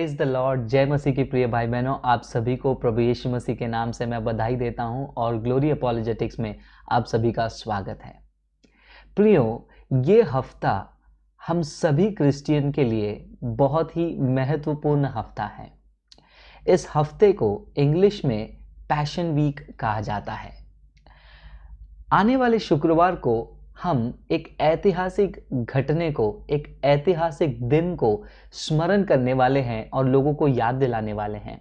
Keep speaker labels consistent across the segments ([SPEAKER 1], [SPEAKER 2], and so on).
[SPEAKER 1] Praise the Lord. जय मसीह की प्रिय भाई बहनों, आप सभी को प्रभु यीशु मसीह के नाम से मैं बधाई देता हूं और ग्लोरी अपॉलोजेटिक्स में आप सभी का स्वागत है। प्रियो, ये हफ्ता हम सभी क्रिश्चियन के लिए बहुत ही महत्वपूर्ण हफ्ता है। इस हफ्ते को इंग्लिश में पैशन वीक कहा जाता है। आने वाले शुक्रवार को हम एक ऐतिहासिक घटने को, एक ऐतिहासिक दिन को स्मरण करने वाले हैं और लोगों को याद दिलाने वाले हैं।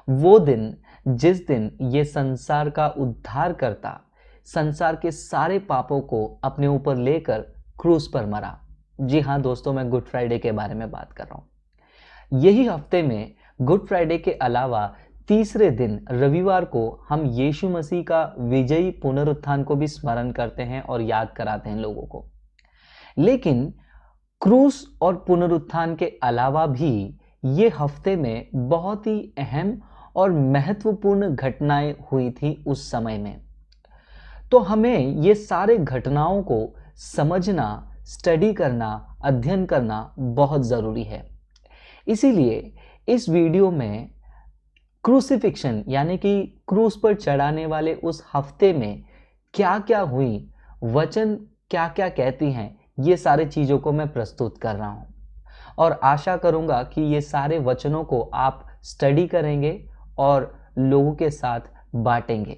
[SPEAKER 1] वो दिन जिस दिन ये संसार का उद्धारकर्ता संसार के सारे पापों को अपने ऊपर लेकर क्रूस पर मरा। जी हाँ दोस्तों, मैं गुड फ्राइडे के बारे में बात कर रहा हूँ। यही हफ्ते में गुड फ्राइडे के अलावा तीसरे दिन रविवार को हम यीशु मसीह का विजयी पुनरुत्थान को भी स्मरण करते हैं और याद कराते हैं लोगों को। लेकिन क्रूस और पुनरुत्थान के अलावा भी ये हफ्ते में बहुत ही अहम और महत्वपूर्ण घटनाएं हुई थी उस समय में। तो हमें ये सारे घटनाओं को समझना, स्टडी करना, अध्ययन करना बहुत ज़रूरी है। इसीलिए इस वीडियो में क्रूसिफिक्शन यानी कि क्रूस पर चढ़ाने वाले उस हफ्ते में क्या क्या हुई, वचन क्या क्या कहती हैं, ये सारे चीज़ों को मैं प्रस्तुत कर रहा हूँ और आशा करूँगा कि ये सारे वचनों को आप स्टडी करेंगे और लोगों के साथ बांटेंगे।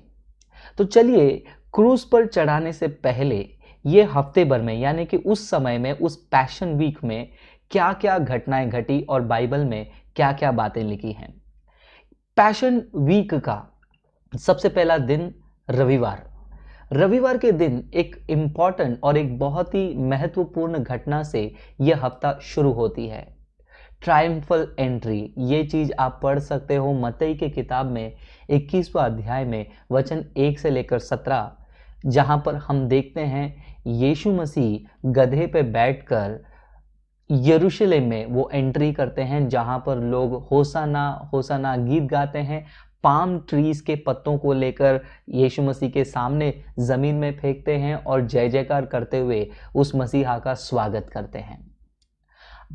[SPEAKER 1] तो चलिए, क्रूस पर चढ़ाने से पहले ये हफ्ते भर में यानी कि उस समय में, उस पैशन वीक में क्या क्या घटनाएं घटी और बाइबल में क्या क्या बातें लिखी हैं। पैशन वीक का सबसे पहला दिन रविवार के दिन एक इम्पॉर्टेंट और एक बहुत ही महत्वपूर्ण घटना से यह हफ्ता शुरू होती है। ट्रायम्फल एंट्री, ये चीज़ आप पढ़ सकते हो मत्ती के किताब में 21वां अध्याय में वचन 1 से लेकर 17, जहाँ पर हम देखते हैं यीशु मसीह गधे पे बैठकर यरूशलेम में वो एंट्री करते हैं, जहाँ पर लोग होसाना होसाना गीत गाते हैं, पाम ट्रीज के पत्तों को लेकर यीशु मसीह के सामने ज़मीन में फेंकते हैं और जय जयकार करते हुए उस मसीहा का स्वागत करते हैं।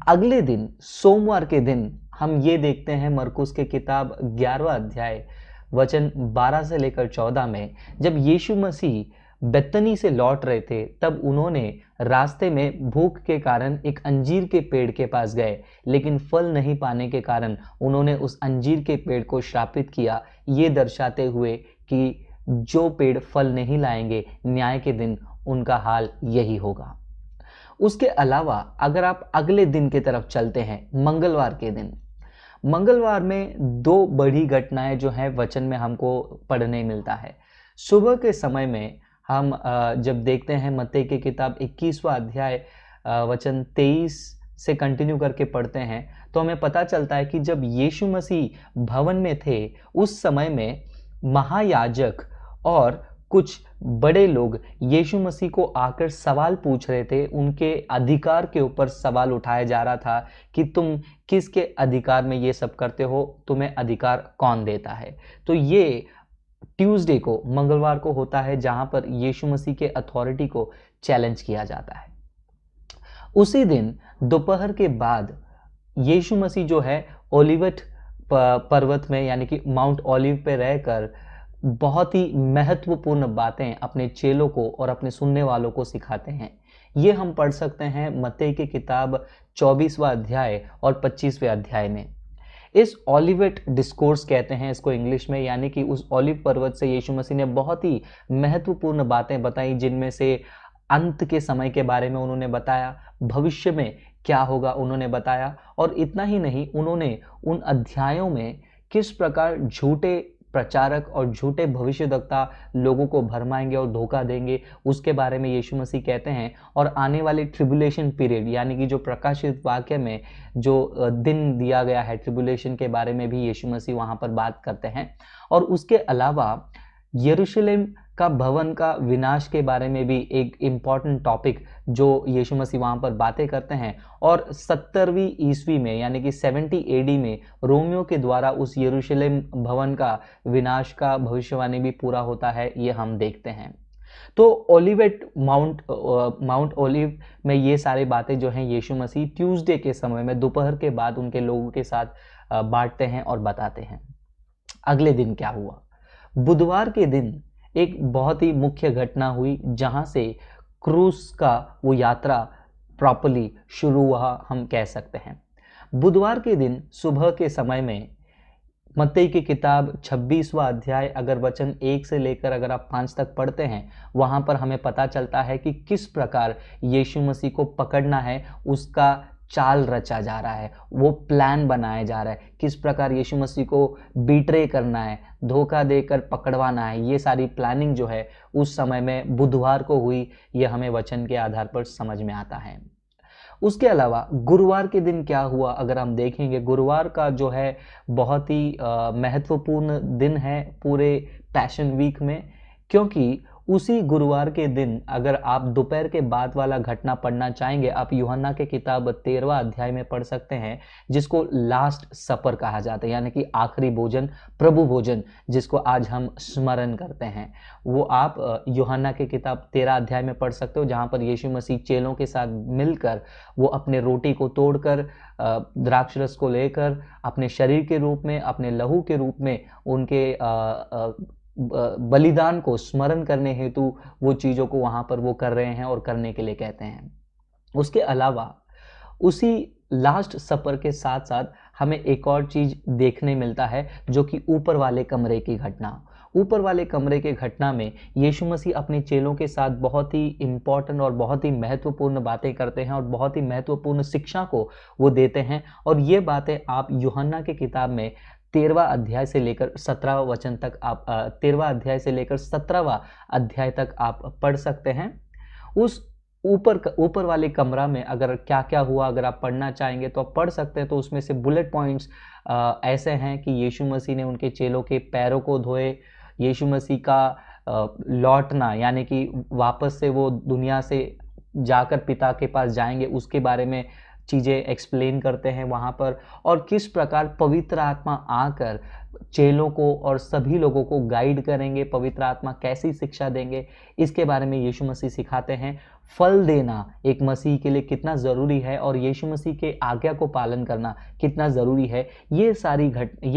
[SPEAKER 1] अगले दिन सोमवार के दिन हम ये देखते हैं मरकुस के किताब 11वां अध्याय वचन 12 से लेकर 14 में, जब यीशु मसीह बेतनी से लौट रहे थे तब उन्होंने रास्ते में भूख के कारण एक अंजीर के पेड़ के पास गए, लेकिन फल नहीं पाने के कारण उन्होंने उस अंजीर के पेड़ को श्रापित किया, ये दर्शाते हुए कि जो पेड़ फल नहीं लाएंगे न्याय के दिन उनका हाल यही होगा। उसके अलावा अगर आप अगले दिन की तरफ चलते हैं, मंगलवार में दो बड़ी घटनाएं जो हैं वचन में हमको पढ़ने मिलता है। सुबह के समय में हम जब देखते हैं मत्ती की किताब 21वां अध्याय वचन 23 से कंटिन्यू करके पढ़ते हैं तो हमें पता चलता है कि जब यीशु मसीह भवन में थे उस समय में महायाजक और कुछ बड़े लोग यीशु मसीह को आकर सवाल पूछ रहे थे। उनके अधिकार के ऊपर सवाल उठाया जा रहा था कि तुम किसके अधिकार में ये सब करते हो, तुम्हें अधिकार कौन देता है। तो ये ट्यूसडे को, मंगलवार को होता है, जहां पर यीशु मसीह के अथॉरिटी को चैलेंज किया जाता है। उसी दिन दोपहर के बाद यीशु मसीह जो है ओलिवट पर्वत में यानी कि माउंट ओलिव पे रहकर बहुत ही महत्वपूर्ण बातें अपने चेलों को और अपने सुनने वालों को सिखाते हैं। ये हम पढ़ सकते हैं मत्ती की किताब 24वां अध्याय और 25वें अध्याय में। इस ओलिवेट डिस्कोर्स कहते हैं इसको इंग्लिश में, यानी कि उस ओलिव पर्वत से यीशु मसीह ने बहुत ही महत्वपूर्ण बातें बताई, जिनमें से अंत के समय के बारे में उन्होंने बताया, भविष्य में क्या होगा उन्होंने बताया, और इतना ही नहीं, उन्होंने उन अध्यायों में किस प्रकार झूठे प्रचारक और झूठे भविष्यवक्ता लोगों को भरमाएंगे और धोखा देंगे उसके बारे में यीशु मसीह कहते हैं। और आने वाले ट्रिबुलेशन पीरियड यानी कि जो प्रकाशित वाक्य में जो दिन दिया गया है ट्रिबुलेशन के बारे में भी यीशु मसीह वहाँ पर बात करते हैं। और उसके अलावा यरूशलेम का भवन का विनाश के बारे में भी एक इम्पॉर्टेंट टॉपिक जो यीशु मसीह वहाँ पर बातें करते हैं। और 70वीं ईस्वी में यानी कि 70 AD में रोमियो के द्वारा उस यरूशलेम भवन का विनाश का भविष्यवाणी भी पूरा होता है, ये हम देखते हैं। तो ओलिवेट माउंट ओलिव में ये सारी बातें जो हैं यीशु मसीह ट्यूसडे के समय में दोपहर के बाद उनके लोगों के साथ बांटते हैं और बताते हैं। अगले दिन क्या हुआ? बुधवार के दिन एक बहुत ही मुख्य घटना हुई जहां से क्रूज का वो यात्रा प्रॉपरली शुरू हुआ, हम कह सकते हैं। बुधवार के दिन सुबह के समय में मत्ती की किताब 26वां अध्याय अगर वचन 1 से लेकर अगर आप 5 तक पढ़ते हैं, वहां पर हमें पता चलता है कि किस प्रकार यीशु मसीह को पकड़ना है, उसका चाल रचा जा रहा है, वो प्लान बनाया जा रहा है, किस प्रकार यीशु मसीह को बीट्रे करना है, धोखा देकर पकड़वाना है। ये सारी प्लानिंग जो है उस समय में बुधवार को हुई, ये हमें वचन के आधार पर समझ में आता है। उसके अलावा गुरुवार के दिन क्या हुआ अगर हम देखेंगे, गुरुवार का जो है बहुत ही महत्वपूर्ण दिन है पूरे पैशन वीक में, क्योंकि उसी गुरुवार के दिन अगर आप दोपहर के बाद वाला घटना पढ़ना चाहेंगे, आप यूहन्ना के किताब 13वां अध्याय में पढ़ सकते हैं, जिसको लास्ट सपर कहा जाता है, यानी कि आखिरी भोजन, प्रभु भोजन, जिसको आज हम स्मरण करते हैं। वो आप यूहन्ना के किताब 13 अध्याय में पढ़ सकते हो, जहाँ पर यीशु मसीह चेलों के साथ मिलकर वो अपने रोटी को तोड़कर द्राक्ष रस को लेकर अपने शरीर के रूप में, अपने लहू के रूप में उनके बलिदान को स्मरण करने हेतु वो चीज़ों को वहाँ पर वो कर रहे हैं और करने के लिए कहते हैं। उसके अलावा उसी लास्ट सपर के साथ साथ हमें एक और चीज़ देखने मिलता है, जो कि ऊपर वाले कमरे की घटना। ऊपर वाले कमरे के घटना में यीशु मसीह अपने चेलों के साथ बहुत ही इम्पॉर्टेंट और बहुत ही महत्वपूर्ण बातें करते हैं और बहुत ही महत्वपूर्ण शिक्षा को वो देते हैं। और ये बातें आप यूहन्ना की किताब में 13वां अध्याय से लेकर 17वां वचन तक आप 13वां अध्याय से लेकर 17वां अध्याय तक आप पढ़ सकते हैं। उस ऊपर वाले कमरा में अगर क्या क्या हुआ अगर आप पढ़ना चाहेंगे तो आप पढ़ सकते हैं। तो उसमें से बुलेट पॉइंट्स ऐसे हैं कि यीशु मसीह ने उनके चेलों के पैरों को धोए, यीशु मसीह का लौटना यानी कि वापस से वो दुनिया से जाकर पिता के पास जाएंगे, उसके बारे में चीज़ें एक्सप्लेन करते हैं वहाँ पर, और किस प्रकार पवित्र आत्मा आकर चेलों को और सभी लोगों को गाइड करेंगे, पवित्र आत्मा कैसी शिक्षा देंगे, इसके बारे में यीशु मसीह सिखाते हैं। फल देना एक मसीह के लिए कितना ज़रूरी है और यीशु मसीह के आज्ञा को पालन करना कितना ज़रूरी है, ये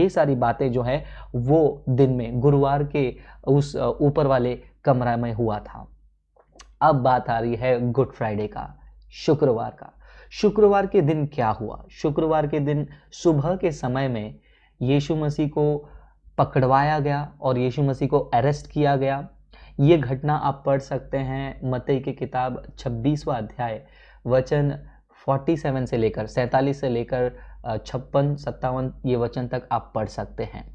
[SPEAKER 1] सारी बातें जो है वो दिन में गुरुवार के उस ऊपर वाले कमरा में हुआ था। अब बात आ रही है गुड फ्राइडे का, शुक्रवार का। शुक्रवार के दिन क्या हुआ? शुक्रवार के दिन सुबह के समय में यीशु मसीह को पकड़वाया गया और यीशु मसीह को अरेस्ट किया गया। ये घटना आप पढ़ सकते हैं मत्ती की किताब 26वां अध्याय वचन 47 से लेकर 47 से लेकर 56-57 ये वचन तक आप पढ़ सकते हैं।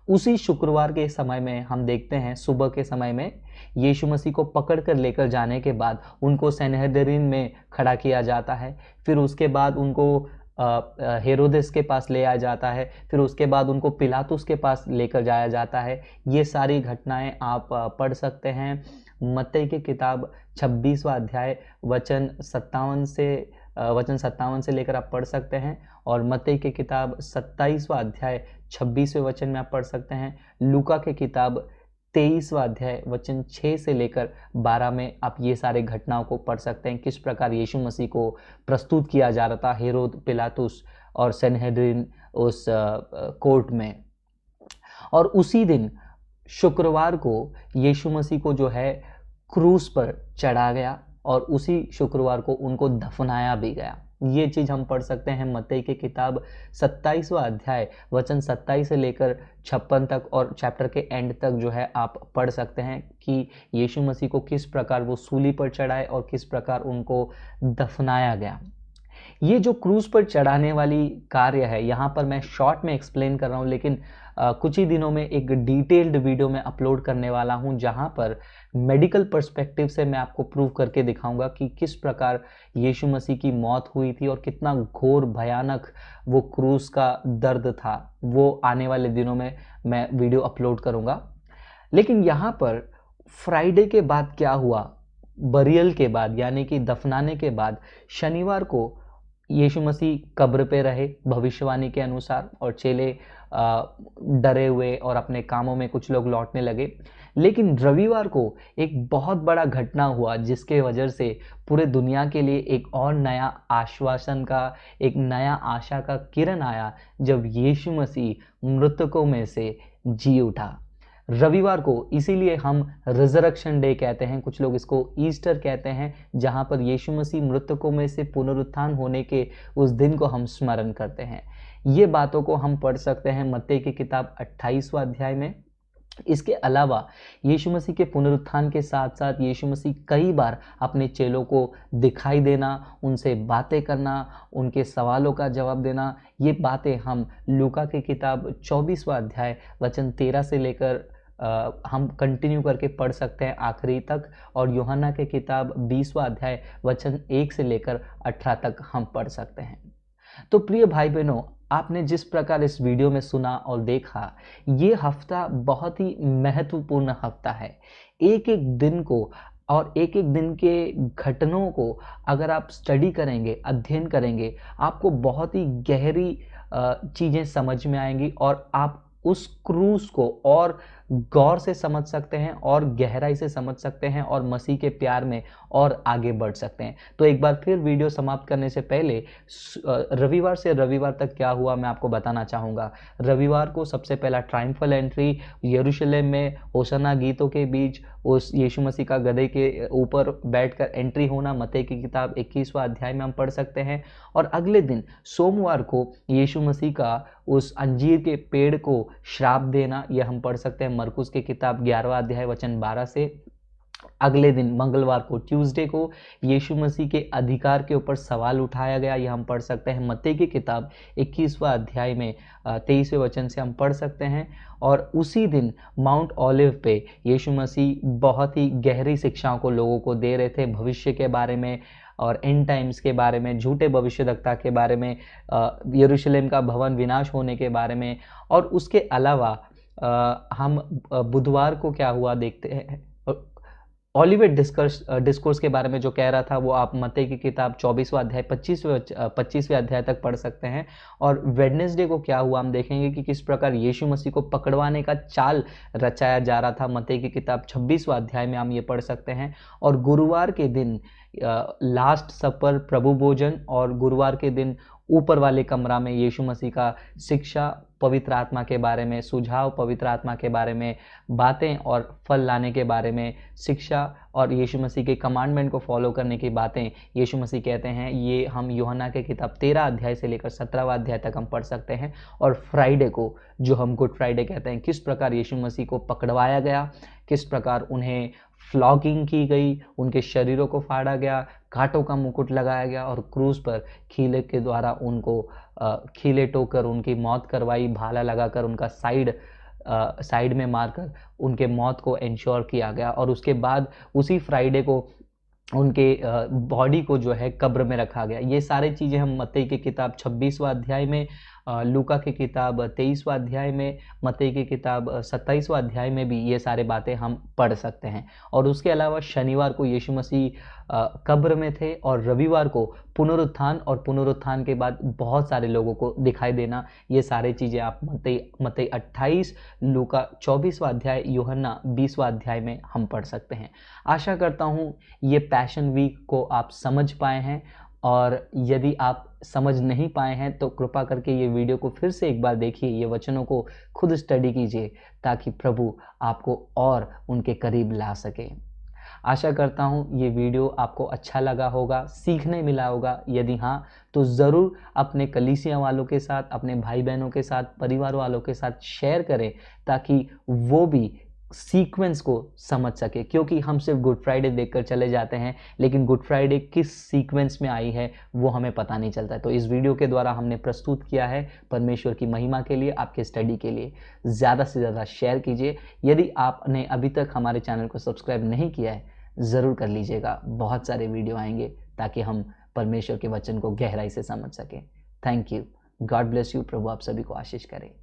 [SPEAKER 1] उसी शुक्रवार के समय में हम देखते हैं सुबह के समय में यीशु मसीह को पकड़ कर लेकर जाने के बाद उनको सनहेदरीन में खड़ा किया जाता है। फिर उसके बाद उनको हेरोदेस के पास ले आया जाता है। फिर उसके बाद उनको पिलातुस के पास लेकर जाया जाता है। ये सारी घटनाएं आप पढ़ सकते हैं मत्ती की किताब 26वां अध्याय वचन 57 से लेकर आप पढ़ सकते हैं, और मत्ती की किताब 27वां अध्याय 26वें वचन में आप पढ़ सकते हैं। लूका की किताब 23वां अध्याय वचन 6 से लेकर 12 में आप ये सारे घटनाओं को पढ़ सकते हैं, किस प्रकार यीशु मसीह को प्रस्तुत किया जा रहा था हेरोद, पिलातुस और सनहेदरीन उस कोर्ट में। और उसी दिन शुक्रवार को यीशु मसीह को जो है क्रूस पर चढ़ा गया और उसी शुक्रवार को उनको दफनाया भी गया। ये चीज़ हम पढ़ सकते हैं मत्ती की किताब 27वां अध्याय वचन 27 से लेकर 56 तक, और चैप्टर के एंड तक जो है आप पढ़ सकते हैं कि यीशु मसीह को किस प्रकार वो सूली पर चढ़ाए और किस प्रकार उनको दफनाया गया। ये जो क्रूज पर चढ़ाने वाली कार्य है, यहाँ पर मैं शॉर्ट में एक्सप्लेन कर रहा हूँ, लेकिन कुछ ही दिनों में एक डिटेल्ड वीडियो में अपलोड करने वाला हूँ, जहाँ पर मेडिकल पर्सपेक्टिव से मैं आपको प्रूव करके दिखाऊंगा कि किस प्रकार यीशु मसीह की मौत हुई थी और कितना घोर भयानक वो क्रूज का दर्द था। वो आने वाले दिनों में मैं वीडियो अपलोड करूँगा। लेकिन यहाँ पर फ्राइडे के बाद क्या हुआ, बरियल के बाद यानी कि दफनाने के बाद शनिवार को यीशु मसीह कब्र पे रहे भविष्यवाणी के अनुसार, और चेले डरे हुए और अपने कामों में कुछ लोग लौटने लगे। लेकिन रविवार को एक बहुत बड़ा घटना हुआ जिसके वजह से पूरे दुनिया के लिए एक और नया आश्वासन का, एक नया आशा का किरण आया जब यीशु मसीह मृतकों में से जी उठा। रविवार को इसीलिए हम रिजरेक्शन डे कहते हैं, कुछ लोग इसको ईस्टर कहते हैं, जहां पर यीशु मसीह मृतकों में से पुनरुत्थान होने के उस दिन को हम स्मरण करते हैं। ये बातों को हम पढ़ सकते हैं मत्ती की किताब 28वां अध्याय में। इसके अलावा यीशु मसीह के पुनरुत्थान के साथ साथ यीशु मसीह कई बार अपने चेलों को दिखाई देना, उनसे बातें करना, उनके सवालों का जवाब देना, ये बातें हम लूका की किताब 24वां अध्याय वचन 13 से लेकर हम कंटिन्यू करके पढ़ सकते हैं आखिरी तक, और यूहन्ना की किताब 20वां अध्याय वचन 1 से लेकर 18 तक हम पढ़ सकते हैं। तो प्रिय भाई बहनों, आपने जिस प्रकार इस वीडियो में सुना और देखा, ये हफ्ता बहुत ही महत्वपूर्ण हफ्ता है। एक एक दिन को और एक एक दिन के घटनाओं को अगर आप स्टडी करेंगे, अध्ययन करेंगे, आपको बहुत ही गहरी चीज़ें समझ में आएंगी और आप उस क्रूस को और गौर से समझ सकते हैं और गहराई से समझ सकते हैं और मसीह के प्यार में और आगे बढ़ सकते हैं। तो एक बार फिर वीडियो समाप्त करने से पहले रविवार से रविवार तक क्या हुआ मैं आपको बताना चाहूँगा। रविवार को सबसे पहला ट्रायम्फल एंट्री यरूशलेम में होशाना गीतों के बीच उस यीशु मसीह का गधे के ऊपर बैठकर एंट्री होना मत्ती की किताब 21वां अध्याय में हम पढ़ सकते हैं। और अगले दिन सोमवार को यीशु मसीह का उस अंजीर के पेड़ को श्राप देना, यह हम पढ़ सकते हैं मरकुस की किताब 11वां अध्याय वचन 12 से। अगले दिन मंगलवार को ट्यूसडे को यीशु मसीह के अधिकार के ऊपर सवाल उठाया गया, यह हम पढ़ सकते हैं मत्ती की किताब 21वां अध्याय में 23वें वचन से हम पढ़ सकते हैं। और उसी दिन माउंट ऑलिव पे यीशु मसीह बहुत ही गहरी शिक्षाओं को लोगों को दे रहे थे, भविष्य के बारे में और एंड टाइम्स के बारे में, झूठे भविष्यद्वक्ता के बारे में, यरूशलेम का भवन विनाश होने के बारे में। और उसके अलावा हम बुधवार को क्या हुआ देखते हैं, ऑलिवेट डिस्कोर्स के बारे में जो कह रहा था वो आप मत्ती की किताब 24वां अध्याय 25वें अध्याय तक पढ़ सकते हैं। और वेडनेसडे को क्या हुआ हम देखेंगे कि किस प्रकार यीशु मसीह को पकड़वाने का चाल रचाया जा रहा था, मत्ती की किताब 26वां अध्याय में हम ये पढ़ सकते हैं। और गुरुवार के दिन लास्ट सपर प्रभु भोजन, और गुरुवार के दिन ऊपर वाले कमरा में यीशु मसीह का शिक्षा, पवित्र आत्मा के बारे में सुझाव, पवित्र आत्मा के बारे में बातें और फल लाने के बारे में शिक्षा, और यीशु मसीह के कमांडमेंट को फॉलो करने की बातें यीशु मसीह कहते हैं। ये हम यूहन्ना के किताब 13 अध्याय से लेकर 17वां अध्याय तक हम पढ़ सकते हैं। और फ्राइडे को जो हम गुड फ्राइडे कहते हैं, किस प्रकार यीशु मसीह को पकड़वाया गया, किस प्रकार उन्हें फ्लॉगिंग की गई, उनके शरीरों को फाड़ा गया, कांटों का मुकुट लगाया गया और क्रूस पर खीले के द्वारा उनको खीले टोकर उनकी मौत करवाई, भाला लगाकर उनका साइड में मारकर उनके मौत को इंश्योर किया गया। और उसके बाद उसी फ्राइडे को उनके बॉडी को जो है कब्र में रखा गया। ये सारी चीज़ें हम मत्ती की किताब 26वां अध्याय में, लूका की किताब 23वां अध्याय में, मत्ती की किताब 27वां अध्याय में भी ये सारे बातें हम पढ़ सकते हैं। और उसके अलावा शनिवार को यीशु मसीह कब्र में थे और रविवार को पुनरुत्थान, और पुनरुत्थान के बाद बहुत सारे लोगों को दिखाई देना। ये सारी चीज़ें आप मत्ती 28, लूका 24वां अध्याय, यूहन्ना 20वां अध्याय में हम पढ़ सकते हैं। आशा करता हूँ ये पैशन वीक को आप समझ पाए हैं, और यदि आप समझ नहीं पाए हैं तो कृपा करके ये वीडियो को फिर से एक बार देखिए, ये वचनों को खुद स्टडी कीजिए ताकि प्रभु आपको और उनके करीब ला सके। आशा करता हूँ ये वीडियो आपको अच्छा लगा होगा, सीखने मिला होगा। यदि हाँ तो ज़रूर अपने कलीसिया वालों के साथ, अपने भाई बहनों के साथ, परिवार वालों के साथ शेयर करें ताकि वो भी सीक्वेंस को समझ सके, क्योंकि हम सिर्फ गुड फ्राइडे देखकर चले जाते हैं लेकिन गुड फ्राइडे किस सीक्वेंस में आई है वो हमें पता नहीं चलता है। तो इस वीडियो के द्वारा हमने प्रस्तुत किया है परमेश्वर की महिमा के लिए, आपके स्टडी के लिए। ज़्यादा से ज़्यादा शेयर कीजिए। यदि आपने अभी तक हमारे चैनल को सब्सक्राइब नहीं किया है ज़रूर कर लीजिएगा। बहुत सारे वीडियो आएंगे ताकि हम परमेश्वर के वचन को गहराई से समझ सकें। Thank you. God bless you. प्रभु आप सभी को आशीष करे।